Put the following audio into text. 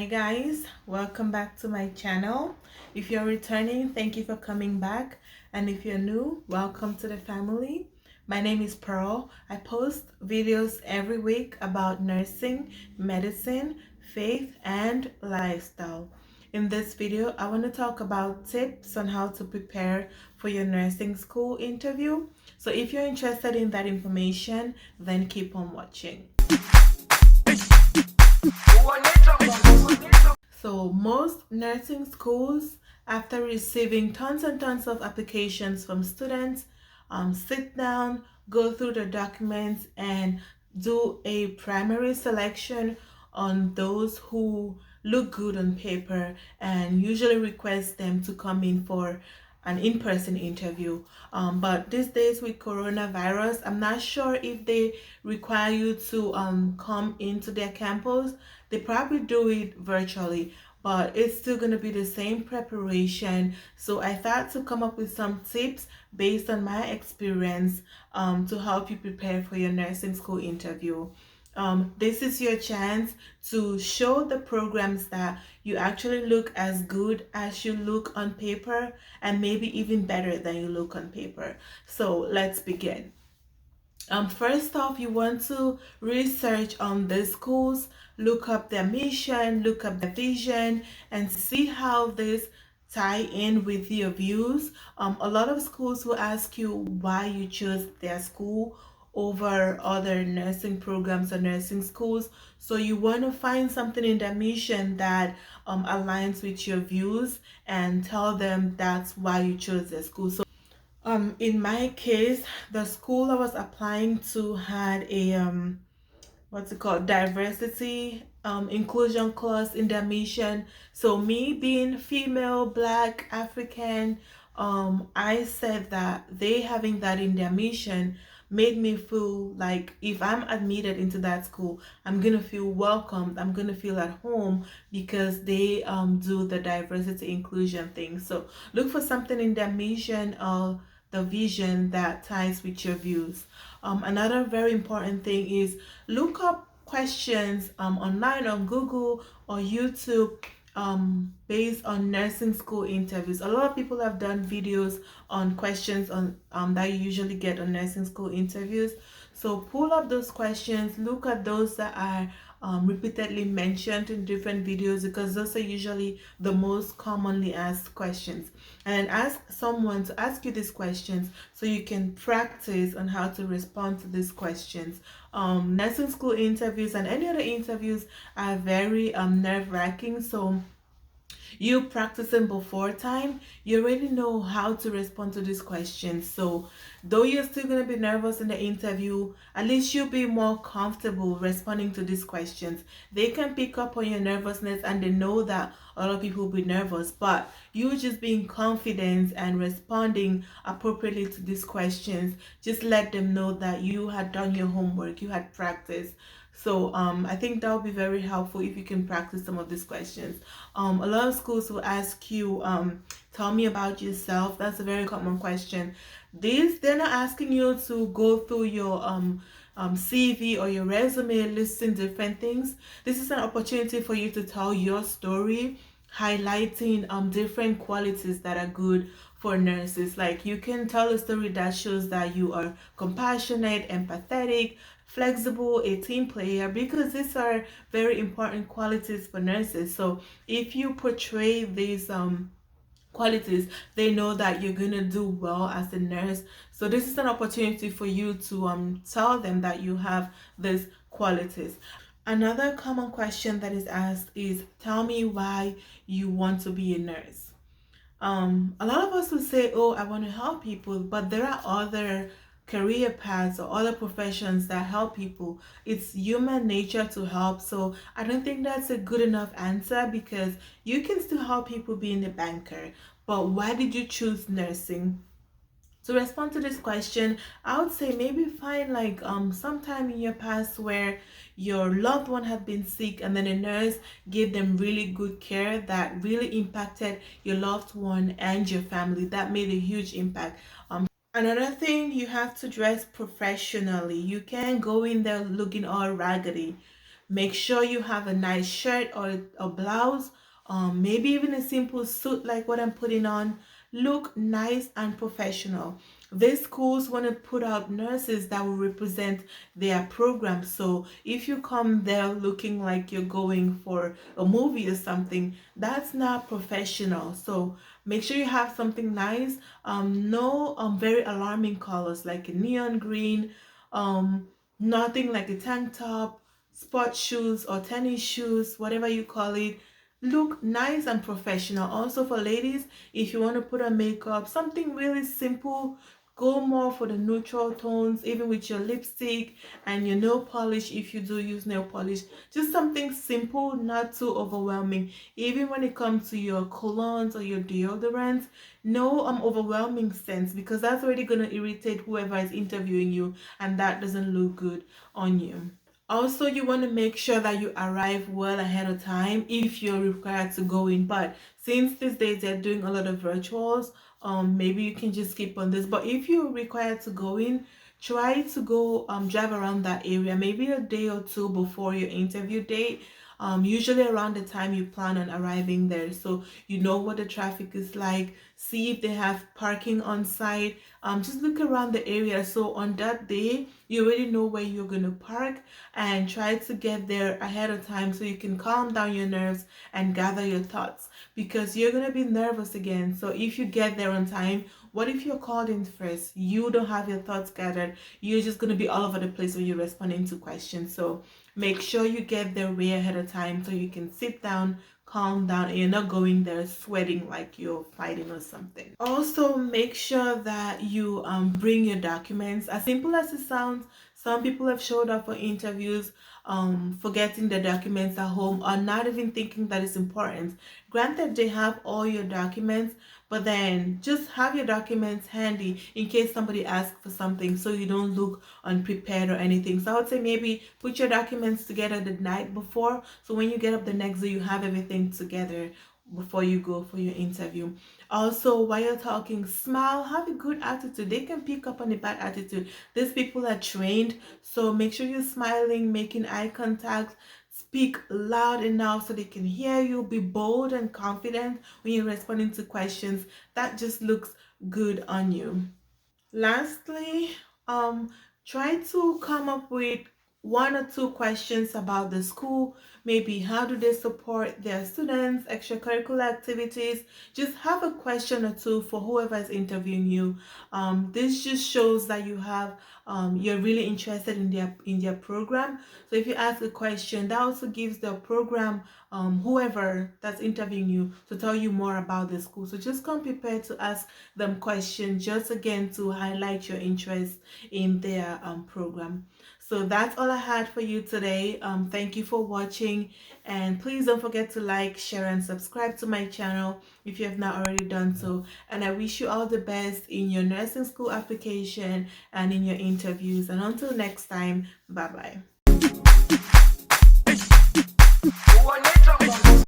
Hi guys, welcome back to my channel. If you're returning, thank you for coming back, and if you're new, welcome to the family. My name is Pearl. I post videos every week about nursing, medicine, faith, and lifestyle. In this video, I want to talk about tips on how to prepare for your nursing school interview. So if you're interested in that information, then keep on watching. So most nursing schools, after receiving tons and tons of applications from students, sit down, go through the documents, and do a primary selection on those who look good on paper, and usually request them to come in for an in-person interview. But these days with coronavirus, I'm not sure if they require you to come into their campus. They probably do it virtually, but it's still going to be the same preparation. So I thought to come up with some tips based on my experience to help you prepare for your nursing school interview. This is your chance to show the programs that you actually look as good as you look on paper, and maybe even better than you look on paper. So let's begin. First off, you want to research on the schools, look up their mission, look up their vision, and see how this tie in with your views. A lot of schools will ask you why you chose their school over other nursing programs or nursing schools. So you want to find something in their mission that aligns with your views, and tell them that's why you chose their school. So in my case, the school I was applying to had a what's it called, diversity inclusion clause in their mission. So me being female, black, African, I said that they having that in their mission made me feel like if I'm admitted into that school, I'm gonna feel welcomed, I'm gonna feel at home, because they do the diversity inclusion thing. So look for something in their mission or the vision that ties with your views. Another very important thing is look up questions online on Google or YouTube based on nursing school interviews. A lot of people have done videos on questions on that you usually get on nursing school interviews. So pull up those questions, look at those that are repeatedly mentioned in different videos, because those are usually the most commonly asked questions. And ask someone to ask you these questions so you can practice on how to respond to these questions. Nursing school interviews and any other interviews are very nerve-wracking. So you practicing before time, you already know how to respond to these questions. So though you're still going to be nervous in the interview, at least you'll be more comfortable responding to these questions. They can pick up on your nervousness, and they know that a lot of people will be nervous, but you just being confident and responding appropriately to these questions just let them know that you had done your homework, you had practiced. So I think that would be very helpful if you can practice some of these questions. A lot of schools will ask you, tell me about yourself. That's a very common question. They're not asking you to go through your CV or your resume, listing different things. This is an opportunity for you to tell your story, highlighting different qualities that are good for nurses. Like you can tell a story that shows that you are compassionate, empathetic, flexible, a team player, because these are very important qualities for nurses. So if you portray these qualities, they know that you're gonna do well as a nurse. So this is an opportunity for you to tell them that you have these qualities. Another common question that is asked is, tell me why you want to be a nurse. A lot of us will say, oh, I want to help people, but there are other career paths or other professions that help people. It's human nature to help. So I don't think that's a good enough answer, because you can still help people being a banker. But why did you choose nursing? To respond to this question, I would say maybe find like sometime in your past where your loved one had been sick, and then a nurse gave them really good care that really impacted your loved one and your family. That made a huge impact. Another thing, you have to dress professionally. You can't go in there looking all raggedy. Make sure you have a nice shirt or a blouse, maybe even a simple suit like what I'm putting on. Look nice and professional. These schools want to put out nurses that will represent their program. So if you come there looking like you're going for a movie or something, that's not professional. So make sure you have something nice. No very alarming colors like a neon green, nothing like a tank top, sports shoes or tennis shoes, whatever you call it. Look nice and professional. Also for ladies, if you want to put on makeup, something really simple, go more for the neutral tones, even with your lipstick and your nail polish. If you do use nail polish, just something simple, not too overwhelming. Even when it comes to your colognes or your deodorants, no overwhelming scents, because that's already going to irritate whoever is interviewing you, and that doesn't look good on you. Also, you want to make sure that you arrive well ahead of time if you're required to go in. But since these days they're doing a lot of virtuals, maybe you can just skip on this. But if you're required to go in, try to go drive around that area maybe a day or two before your interview date. Usually around the time you plan on arriving there, so you know what the traffic is like. See if they have parking on site. Just look around the area, so on that day you already know where you're going to park, and try to get there ahead of time so you can calm down your nerves and gather your thoughts, because you're going to be nervous again. So if you get there on time, what if you're called in first? You don't have your thoughts gathered. You're just going to be all over the place when you're responding to questions. So make sure you get there way ahead of time so you can sit down, calm down, and you're not going there sweating like you're fighting or something. Also, make sure that you bring your documents. As simple as it sounds, some people have showed up for interviews forgetting their documents at home or not even thinking that it's important. Granted, they have all your documents, but then just have your documents handy in case somebody asks for something, so you don't look unprepared or anything. So I would say maybe put your documents together the night before, so when you get up the next day you have everything together before you go for your interview. Also, while you're talking, smile, have a good attitude. They can pick up on a bad attitude. These people are trained, so make sure you're smiling, making eye contact. Speak loud enough so they can hear you. Be bold and confident when you're responding to questions. That just looks good on you. Lastly, try to come up with one or two questions about the school. Maybe how do they support their students, extracurricular activities. Just have a question or two for whoever is interviewing you. This just shows that you're really interested in their program. So if you ask a question, that also gives the program, whoever that's interviewing you, to tell you more about the school. So just come prepared to ask them questions, just again to highlight your interest in their program. So that's all I had for you today. Thank you for watching, and please don't forget to like, share, and subscribe to my channel if you have not already done so. And I wish you all the best in your nursing school application and in your interviews. And until next time, bye bye.